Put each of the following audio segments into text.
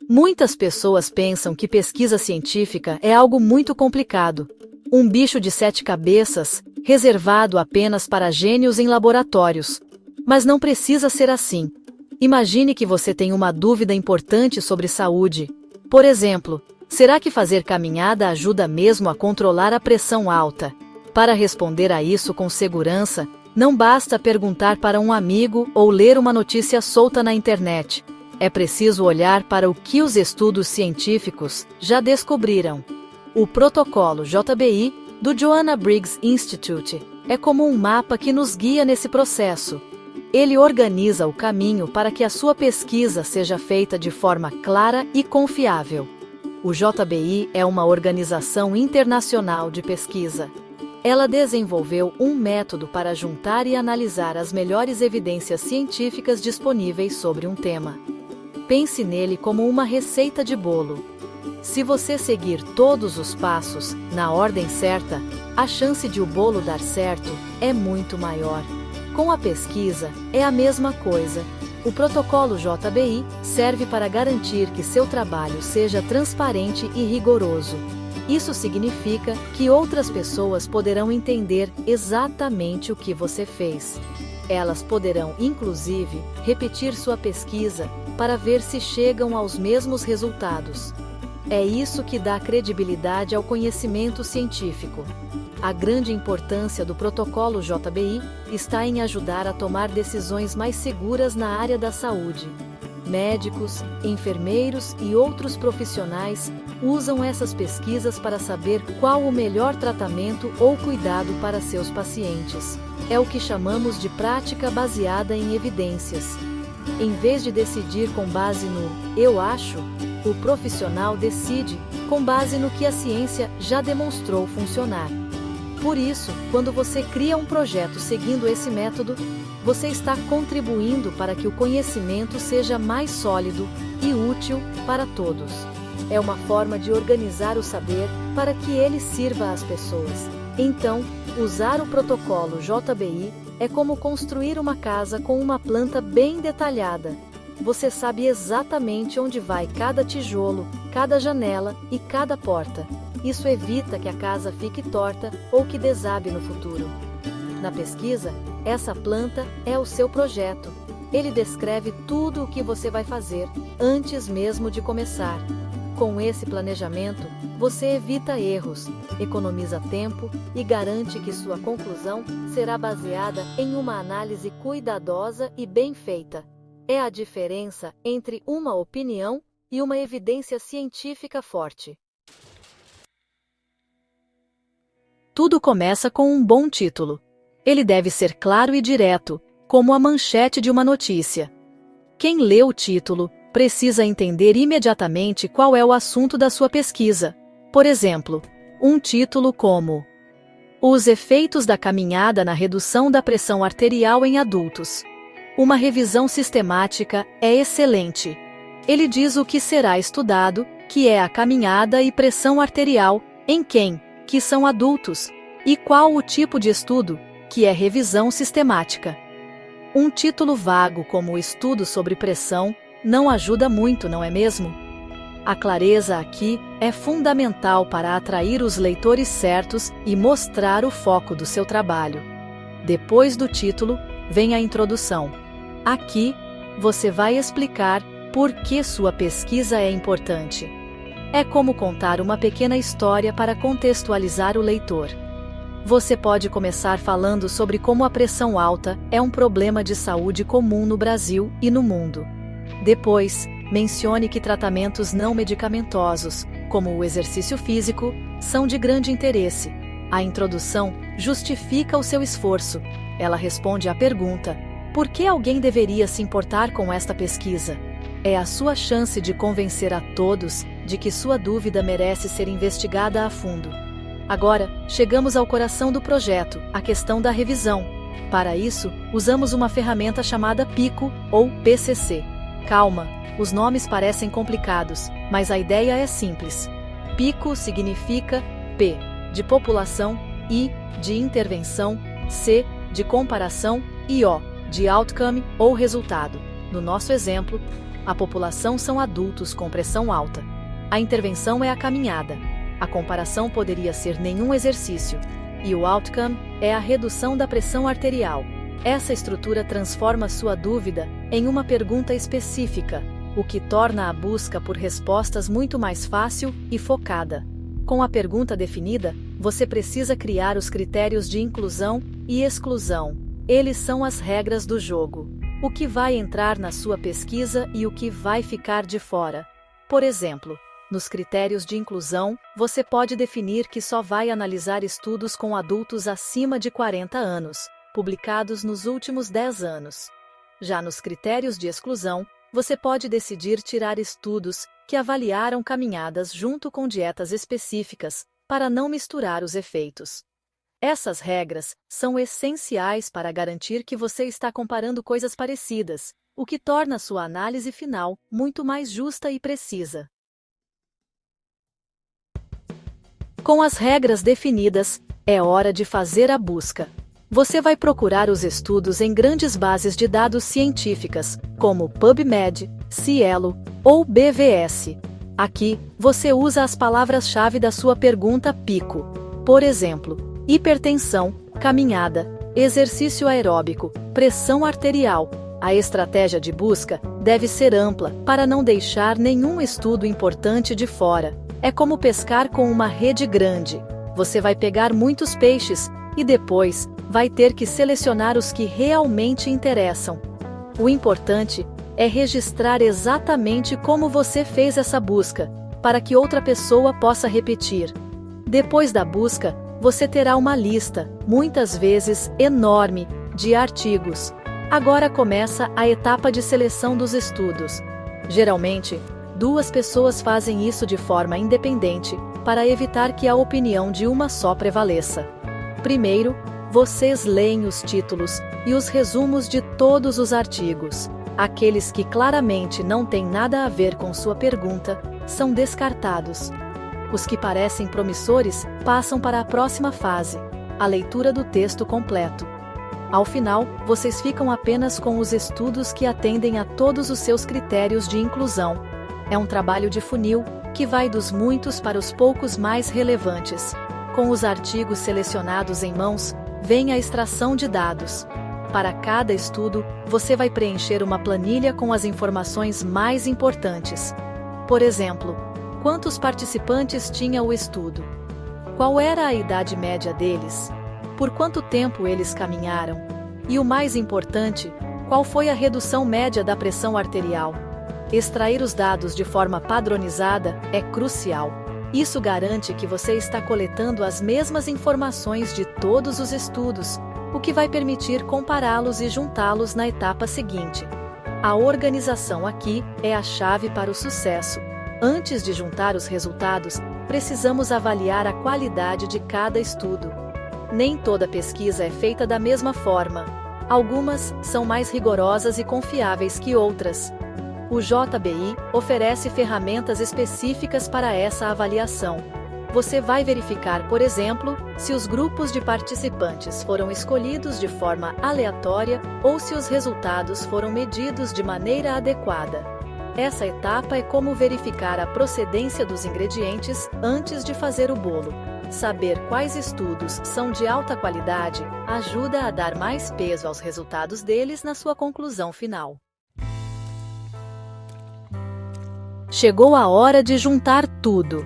Muitas pessoas pensam que pesquisa científica é algo muito complicado, um bicho de 7 cabeças, reservado apenas para gênios em laboratórios. Mas não precisa ser assim. Imagine que você tem uma dúvida importante sobre saúde. Por exemplo, será que fazer caminhada ajuda mesmo a controlar a pressão alta? Para responder a isso com segurança, não basta perguntar para um amigo ou ler uma notícia solta na internet. É preciso olhar para o que os estudos científicos já descobriram. O protocolo JBI, do Joanna Briggs Institute, é como um mapa que nos guia nesse processo. Ele organiza o caminho para que a sua pesquisa seja feita de forma clara e confiável. O JBI é uma organização internacional de pesquisa. Ela desenvolveu um método para juntar e analisar as melhores evidências científicas disponíveis sobre um tema. Pense nele como uma receita de bolo. Se você seguir todos os passos, na ordem certa, a chance de o bolo dar certo é muito maior. Com a pesquisa, é a mesma coisa. O protocolo JBI serve para garantir que seu trabalho seja transparente e rigoroso. Isso significa que outras pessoas poderão entender exatamente o que você fez. Elas poderão, inclusive, repetir sua pesquisa para ver se chegam aos mesmos resultados. É isso que dá credibilidade ao conhecimento científico. A grande importância do protocolo JBI está em ajudar a tomar decisões mais seguras na área da saúde. Médicos, enfermeiros e outros profissionais usam essas pesquisas para saber qual o melhor tratamento ou cuidado para seus pacientes. É o que chamamos de prática baseada em evidências. Em vez de decidir com base no "eu acho", o profissional decide com base no que a ciência já demonstrou funcionar. Por isso, quando você cria um projeto seguindo esse método, você está contribuindo para que o conhecimento seja mais sólido e útil para todos. É uma forma de organizar o saber para que ele sirva às pessoas. Então, usar o protocolo JBI é como construir uma casa com uma planta bem detalhada. Você sabe exatamente onde vai cada tijolo, cada janela e cada porta. Isso evita que a casa fique torta ou que desabe no futuro. Na pesquisa, essa planta é o seu projeto. Ele descreve tudo o que você vai fazer antes mesmo de começar. Com esse planejamento, você evita erros, economiza tempo e garante que sua conclusão será baseada em uma análise cuidadosa e bem feita. É a diferença entre uma opinião e uma evidência científica forte. Tudo começa com um bom título. Ele deve ser claro e direto, como a manchete de uma notícia. Quem lê o título precisa entender imediatamente qual é o assunto da sua pesquisa. Por exemplo, um título como "Os efeitos da caminhada na redução da pressão arterial em adultos". Uma revisão sistemática é excelente. Ele diz o que será estudado, que é a caminhada e pressão arterial, em quem, que são adultos, e qual o tipo de estudo, que é revisão sistemática. Um título vago como "Estudo sobre pressão" não ajuda muito, não é mesmo? A clareza aqui é fundamental para atrair os leitores certos e mostrar o foco do seu trabalho. Depois do título, vem a introdução. Aqui, você vai explicar por que sua pesquisa é importante. É como contar uma pequena história para contextualizar o leitor. Você pode começar falando sobre como a pressão alta é um problema de saúde comum no Brasil e no mundo. Depois, mencione que tratamentos não medicamentosos, como o exercício físico, são de grande interesse. A introdução justifica o seu esforço. Ela responde à pergunta: por que alguém deveria se importar com esta pesquisa? É a sua chance de convencer a todos de que sua dúvida merece ser investigada a fundo. Agora, chegamos ao coração do projeto, a questão da revisão. Para isso, usamos uma ferramenta chamada PICO, ou PCC. Calma, os nomes parecem complicados, mas a ideia é simples. PICO significa P, de população, I, de intervenção, C, de comparação, e O, de outcome, ou resultado. No nosso exemplo, a população são adultos com pressão alta. A intervenção é a caminhada. A comparação poderia ser nenhum exercício. E o outcome é a redução da pressão arterial. Essa estrutura transforma sua dúvida em uma pergunta específica, o que torna a busca por respostas muito mais fácil e focada. Com a pergunta definida, você precisa criar os critérios de inclusão e exclusão. Eles são as regras do jogo. O que vai entrar na sua pesquisa e o que vai ficar de fora. Por exemplo, nos critérios de inclusão, você pode definir que só vai analisar estudos com adultos acima de 40 anos, publicados nos últimos 10 anos. Já nos critérios de exclusão, você pode decidir tirar estudos que avaliaram caminhadas junto com dietas específicas, para não misturar os efeitos. Essas regras são essenciais para garantir que você está comparando coisas parecidas, o que torna sua análise final muito mais justa e precisa. Com as regras definidas, é hora de fazer a busca. Você vai procurar os estudos em grandes bases de dados científicas, como PubMed, Cielo ou BVS. Aqui, você usa as palavras-chave da sua pergunta PICO. Por exemplo, hipertensão, caminhada, exercício aeróbico, pressão arterial. A estratégia de busca deve ser ampla para não deixar nenhum estudo importante de fora. É como pescar com uma rede grande. Você vai pegar muitos peixes e depois vai ter que selecionar os que realmente interessam. O importante é registrar exatamente como você fez essa busca, para que outra pessoa possa repetir. Depois da busca, você terá uma lista, muitas vezes enorme, de artigos. Agora começa a etapa de seleção dos estudos. Geralmente, 2 pessoas fazem isso de forma independente, para evitar que a opinião de uma só prevaleça. Primeiro, vocês leem os títulos e os resumos de todos os artigos. Aqueles que claramente não têm nada a ver com sua pergunta são descartados. Os que parecem promissores passam para a próxima fase, a leitura do texto completo. Ao final, vocês ficam apenas com os estudos que atendem a todos os seus critérios de inclusão. É um trabalho de funil, que vai dos muitos para os poucos mais relevantes. Com os artigos selecionados em mãos, vem a extração de dados. Para cada estudo, você vai preencher uma planilha com as informações mais importantes. Por exemplo, quantos participantes tinha o estudo? Qual era a idade média deles? Por quanto tempo eles caminharam? E o mais importante, qual foi a redução média da pressão arterial? Extrair os dados de forma padronizada é crucial. Isso garante que você está coletando as mesmas informações de todos os estudos, o que vai permitir compará-los e juntá-los na etapa seguinte. A organização aqui é a chave para o sucesso. Antes de juntar os resultados, precisamos avaliar a qualidade de cada estudo. Nem toda pesquisa é feita da mesma forma. Algumas são mais rigorosas e confiáveis que outras. O JBI oferece ferramentas específicas para essa avaliação. Você vai verificar, por exemplo, se os grupos de participantes foram escolhidos de forma aleatória ou se os resultados foram medidos de maneira adequada. Essa etapa é como verificar a procedência dos ingredientes antes de fazer o bolo. Saber quais estudos são de alta qualidade ajuda a dar mais peso aos resultados deles na sua conclusão final. Chegou a hora de juntar tudo.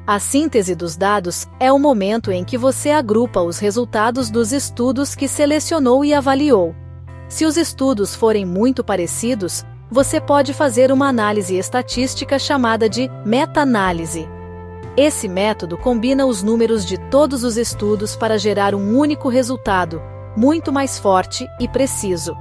A síntese dos dados é o momento em que você agrupa os resultados dos estudos que selecionou e avaliou. Se os estudos forem muito parecidos, você pode fazer uma análise estatística chamada de meta-análise. Esse método combina os números de todos os estudos para gerar um único resultado, muito mais forte e preciso.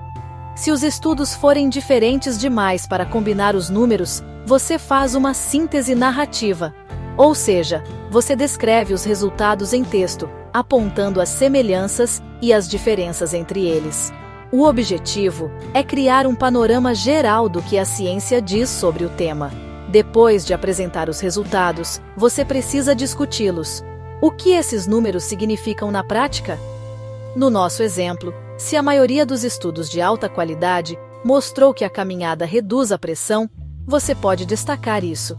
Se os estudos forem diferentes demais para combinar os números, você faz uma síntese narrativa. Ou seja, você descreve os resultados em texto, apontando as semelhanças e as diferenças entre eles. O objetivo é criar um panorama geral do que a ciência diz sobre o tema. Depois de apresentar os resultados, você precisa discuti-los. O que esses números significam na prática? No nosso exemplo, se a maioria dos estudos de alta qualidade mostrou que a caminhada reduz a pressão, você pode destacar isso.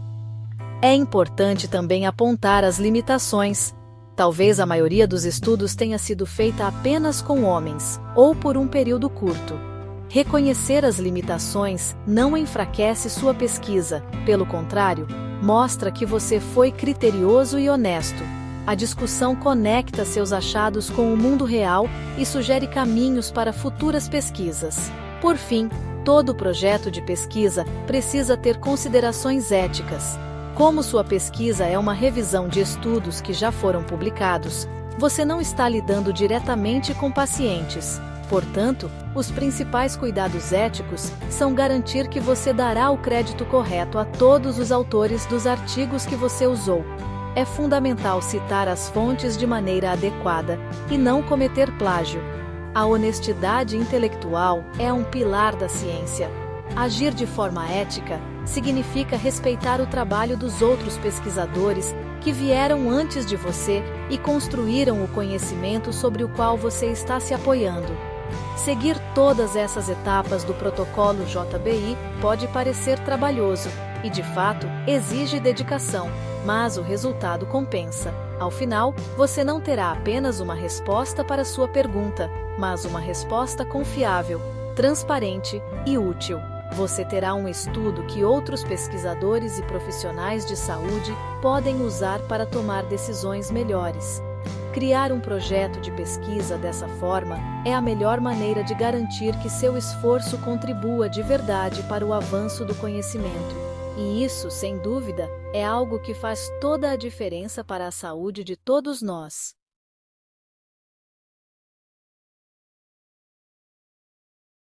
É importante também apontar as limitações. Talvez a maioria dos estudos tenha sido feita apenas com homens, ou por um período curto. Reconhecer as limitações não enfraquece sua pesquisa, pelo contrário, mostra que você foi criterioso e honesto. A discussão conecta seus achados com o mundo real e sugere caminhos para futuras pesquisas. Por fim, todo projeto de pesquisa precisa ter considerações éticas. Como sua pesquisa é uma revisão de estudos que já foram publicados, você não está lidando diretamente com pacientes. Portanto, os principais cuidados éticos são garantir que você dará o crédito correto a todos os autores dos artigos que você usou. É fundamental citar as fontes de maneira adequada e não cometer plágio. A honestidade intelectual é um pilar da ciência. Agir de forma ética significa respeitar o trabalho dos outros pesquisadores que vieram antes de você e construíram o conhecimento sobre o qual você está se apoiando. Seguir todas essas etapas do protocolo JBI pode parecer trabalhoso e, de fato, exige dedicação, mas o resultado compensa. Ao final, você não terá apenas uma resposta para sua pergunta, mas uma resposta confiável, transparente e útil. Você terá um estudo que outros pesquisadores e profissionais de saúde podem usar para tomar decisões melhores. Criar um projeto de pesquisa dessa forma é a melhor maneira de garantir que seu esforço contribua de verdade para o avanço do conhecimento. E isso, sem dúvida, é algo que faz toda a diferença para a saúde de todos nós.